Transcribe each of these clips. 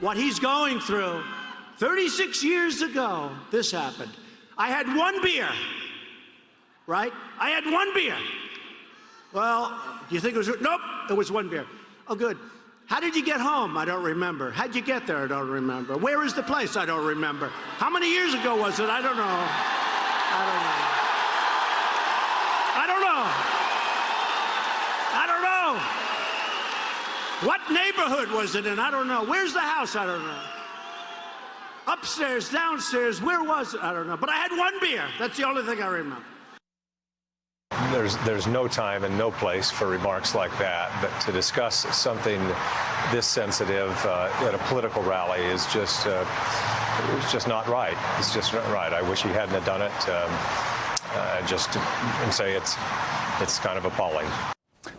what he's going through. 36 years ago, this happened. I had one beer, right? I had one beer. Well, do you think it was? Nope, it was one beer. Oh, good. How did you get home? I don't remember. How'd you get there? I don't remember. Where is the place? I don't remember. How many years ago was it? I don't know. I don't know. I don't know. I don't know. What neighborhood was it in? I don't know. Where's the house? I don't know. Upstairs, downstairs, where was it? I don't know. But I had one beer. That's the only thing I remember. There's no time and no place for remarks like that, but to discuss something this sensitive at a political rally is just it's just not right. It's just not right. I wish he hadn't have done it. Just and say it's kind of appalling.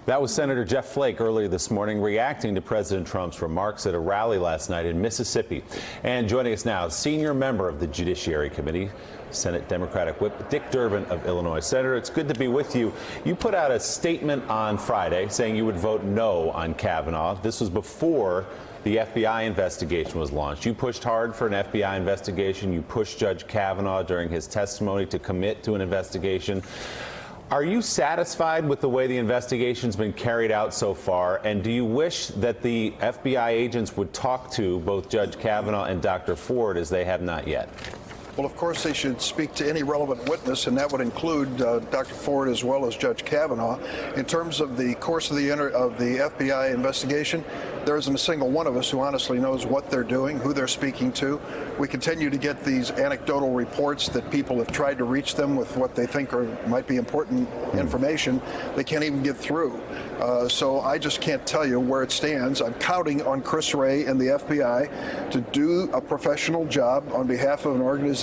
That was Senator Jeff Flake earlier this morning reacting to President Trump's remarks at a rally last night in Mississippi. And joining us now, senior member of the Judiciary Committee, Senate Democratic Whip Dick Durbin of Illinois. Senator, it's good to be with you. You put out a statement on Friday saying you would vote no on Kavanaugh. This was before the FBI investigation was launched. You pushed hard for an FBI investigation. You pushed Judge Kavanaugh during his testimony to commit to an investigation. Are you satisfied with the way the investigation's been carried out so far? And do you wish that the FBI agents would talk to both Judge Kavanaugh and Dr. Ford, as they have not yet? Well, of course, they should speak to any relevant witness, and that would include Dr. Ford as well as Judge Kavanaugh. In terms of the course of the FBI investigation, there isn't a single one of us who honestly knows what they're doing, who they're speaking to. We continue to get these anecdotal reports that people have tried to reach them with what they think might be important information. They can't even get through. So I just can't tell you where it stands. I'm counting on Chris Wray and the FBI to do a professional job on behalf of an organization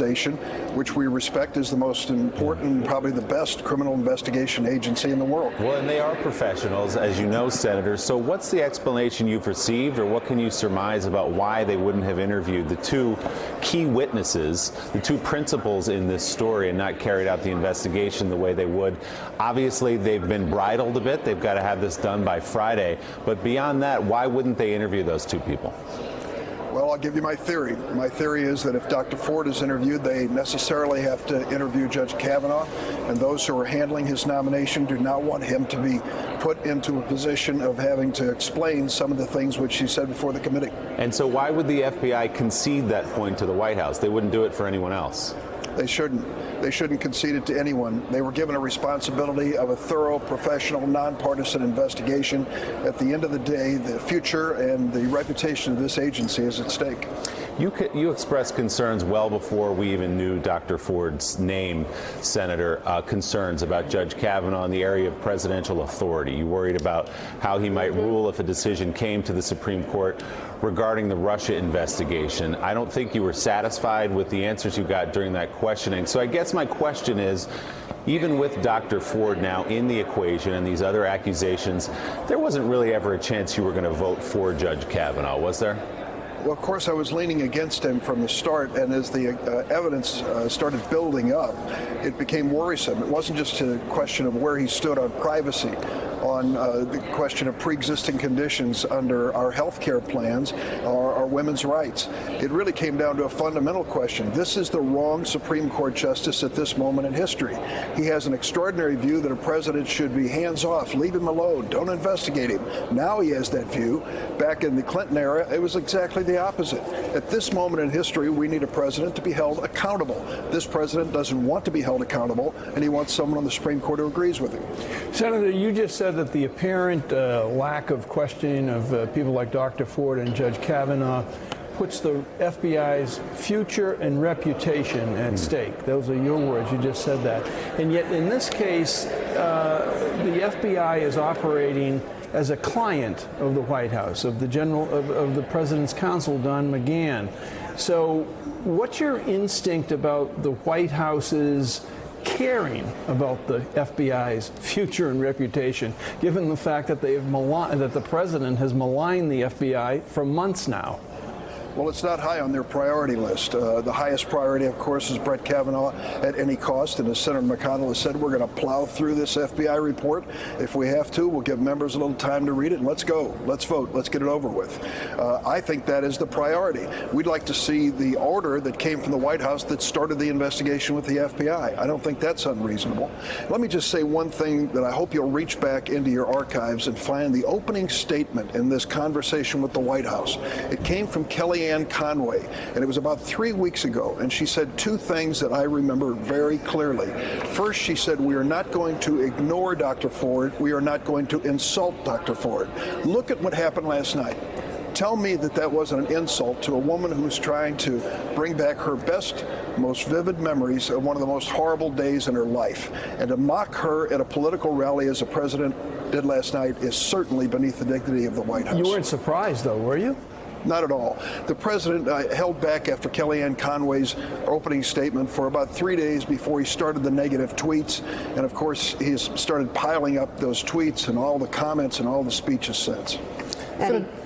which we respect as the most important, probably the best criminal investigation agency in the world. Well, and they are professionals, as you know, Senator. So what's the explanation you've received, or what can you surmise about why they wouldn't have interviewed the two key witnesses, the two principals in this story, and not carried out the investigation the way they would? Obviously, they've been bridled a bit. They've got to have this done by Friday. But beyond that, why wouldn't they interview those two people? Well, I'll give you my theory. My theory is that if Dr. Ford is interviewed, they necessarily have to interview Judge Kavanaugh, and those who are handling his nomination do not want him to be put into a position of having to explain some of the things which he said before the committee. And so why would the FBI concede that point to the White House? They wouldn't do it for anyone else. They shouldn't. They shouldn't concede it to anyone. They were given a responsibility of a thorough, professional, nonpartisan investigation. At the end of the day, the future and the reputation of this agency is at stake. You expressed concerns well before we even knew Dr. Ford's name, Senator, concerns about Judge Kavanaugh in the area of presidential authority. You worried about how he might rule if a decision came to the Supreme Court regarding the Russia investigation. I don't think you were satisfied with the answers you got during that questioning. So I guess my question is, even with Dr. Ford now in the equation and these other accusations, there wasn't really ever a chance you were going to vote for Judge Kavanaugh, was there? Well, of course, I was leaning against him from the start, and as the evidence started building up, it became worrisome. It wasn't just a question of where he stood on privacy, on the question of pre-existing conditions under our health care plans, our women's rights. It really came down to a fundamental question. This is the wrong Supreme Court justice at this moment in history. He has an extraordinary view that a president should be hands-off, leave him alone, don't investigate him. Now he has that view. Back in the Clinton era, it was exactly the opposite. At this moment in history, we need a president to be held accountable. This president doesn't want to be held accountable, and he wants someone on the Supreme Court who agrees with him. Senator, you just said that the apparent lack of questioning of people like Dr. Ford and Judge Kavanaugh puts the FBI's future and reputation at stake. Those are your words. You just said that. And yet, in this case, the FBI is operating as a client of the White House, of the President's counsel, Don McGahn. So what's your instinct about the White House's caring about the FBI's future and reputation, given the fact that that the President has maligned the FBI for months now? Well, it's not high on their priority list. The highest priority, of course, is Brett Kavanaugh at any cost. And as Senator McConnell has said, we're going to plow through this FBI report. If we have to, we'll give members a little time to read it, and let's go. Let's vote. Let's get it over with. I think that is the priority. We'd like to see the order that came from the White House that started the investigation with the FBI. I don't think that's unreasonable. Let me just say one thing that I hope you'll reach back into your archives and find the opening statement in this conversation with the White House. It came from Kellyanne Conway, and it was about 3 weeks ago, and she said two things that I remember very clearly. First, she said, we are not going to ignore Dr. Ford. We are not going to insult Dr. Ford. Look at what happened last night. Tell me that that wasn't an insult to a woman who was trying to bring back her best, most vivid memories of one of the most horrible days in her life. And to mock her at a political rally as the president did last night is certainly beneath the dignity of the White House. You weren't surprised, though, were you? Not at all. The president held back after Kellyanne Conway's opening statement for about 3 days before he started the negative tweets. And of course, he's started piling up those tweets and all the comments and all the speeches since.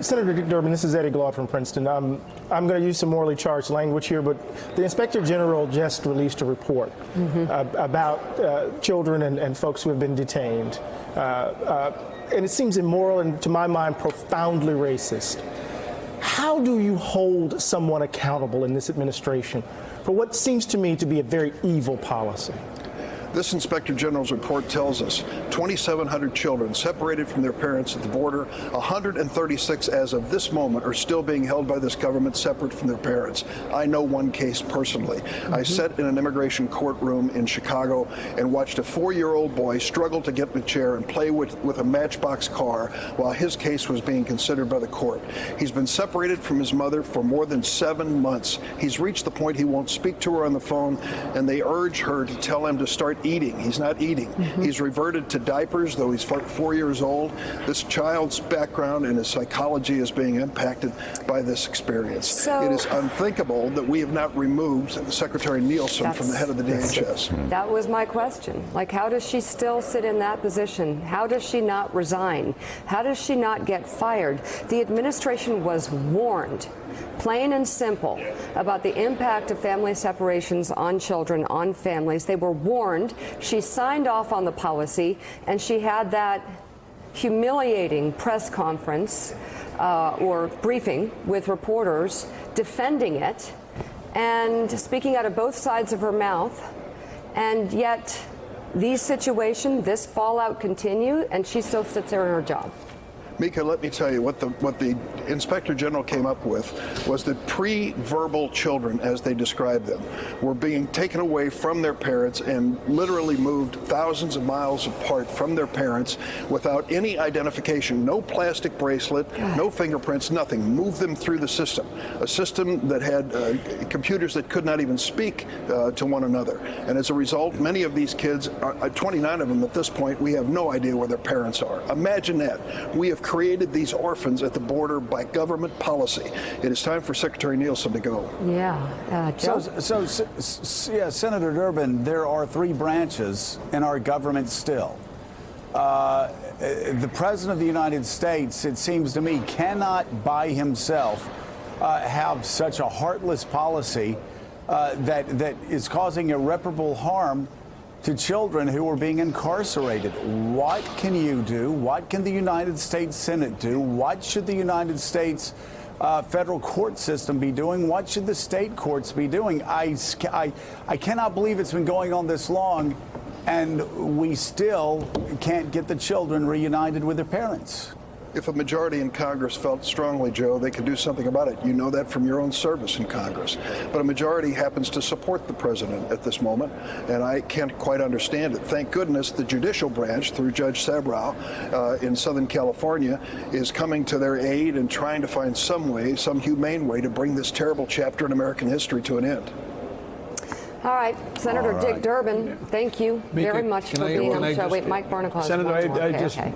Senator Dick Durbin, this is Eddie Glaude from Princeton. I'm going to use some morally charged language here, but the Inspector General just released a report about children and folks who have been detained. And it seems immoral and, to my mind, profoundly racist. How do you hold someone accountable in this administration for what seems to me to be a very evil policy? This Inspector General's report tells us 2,700 children separated from their parents at the border. 136 as of this moment are still being held by this government separate from their parents. I know one case personally. I sat in an immigration courtroom in Chicago and watched a 4-year-old boy struggle to get in a chair and play with a Matchbox car while his case was being considered by the court. He's been separated from his mother for more than 7 months. He's reached the point he won't speak to her on the phone, and they urge her to tell him to start eating. He's not eating. He's reverted to diapers, though he's 4 years old. This child's background and his psychology is being impacted by this experience. It is unthinkable that we have not removed Secretary Nielsen from the head of the DHS. That was my question. Like, how does she still sit in that position? How does she not resign? How does she not get fired? The administration was warned, plain and simple, about the impact of family separations on children, on families. They were warned. She signed off on the policy, and she had that humiliating press conference or briefing with reporters defending it and speaking out of both sides of her mouth. And yet these situations, this fallout continue, and she still sits there in her job. Mika, let me tell you, what the Inspector General came up with was that pre-verbal children, as they described them, were being taken away from their parents and literally moved thousands of miles apart from their parents without any identification, no plastic bracelet, no fingerprints, nothing. Moved them through the system, a system that had computers that could not even speak to one another. And as a result, many of these kids, 29 of them at this point, we have no idea where their parents are. Imagine that. We have created these orphans at the border by government policy. It is time for Secretary Nielsen to go. Joe? Yeah, Senator Durbin, there are 3 branches in our government still. The President of the United States, it seems to me, cannot by himself have such a heartless policy that is causing irreparable harm to children who are being incarcerated. What can you do? What can the United States Senate do? What should the United States federal court system be doing? What should the state courts be doing? I cannot believe it's been going on this long, and we still can't get the children reunited with their parents. If a majority in Congress felt strongly, Joe, they could do something about it. You know that from your own service in Congress. But a majority happens to support the president at this moment, and I can't quite understand it. Thank goodness the judicial branch, through Judge Sabrau in Southern California, is coming to their aid and trying to find some way, some humane way, to bring this terrible chapter in American history to an end. All right, Senator Dick Durbin, thank you very much for being on the show. Wait, Mike Barnacle. Senator,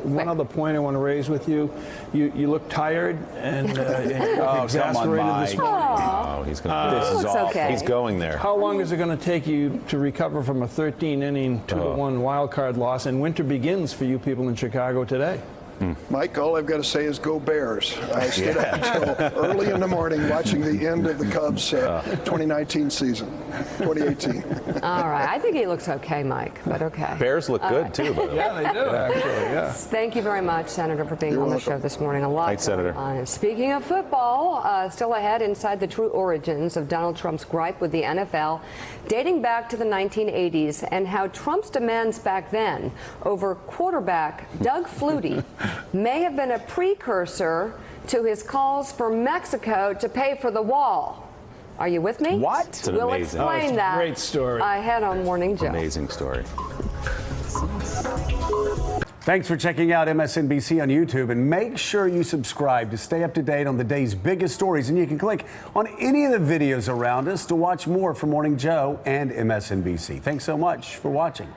one other point I want to raise with you. You look tired and exasperated this morning. Oh, he's going to. This is awful. Okay. He's going there. How long is it going to take you to recover from a 13-inning 2-1 wild card loss? And winter begins for you people in Chicago today. Mike, all I've got to say is go Bears. I stayed up until early in the morning watching the end of the Cubs 2019 season, 2018. All right. I think he looks okay, Mike, but okay. Bears look good, too, by the way. Yeah, they do, actually, yeah. Thank you very much, Senator, for being on the show this morning. A lot Thanks, Senator. going on. Speaking of football, still ahead inside the true origins of Donald Trump's gripe with the NFL, dating back to the 1980s, and how Trump's demands back then over quarterback Doug Flutie may have been a precursor to his calls for Mexico to pay for the wall. Are you with me? What? It's an We'll amazing, explain that. Great story. Ahead on Morning Joe. amazing story. Thanks for checking out MSNBC on YouTube, and make sure you subscribe to stay up to date on the day's biggest stories. And you can click on any of the videos around us to watch more from Morning Joe and MSNBC. Thanks so much for watching.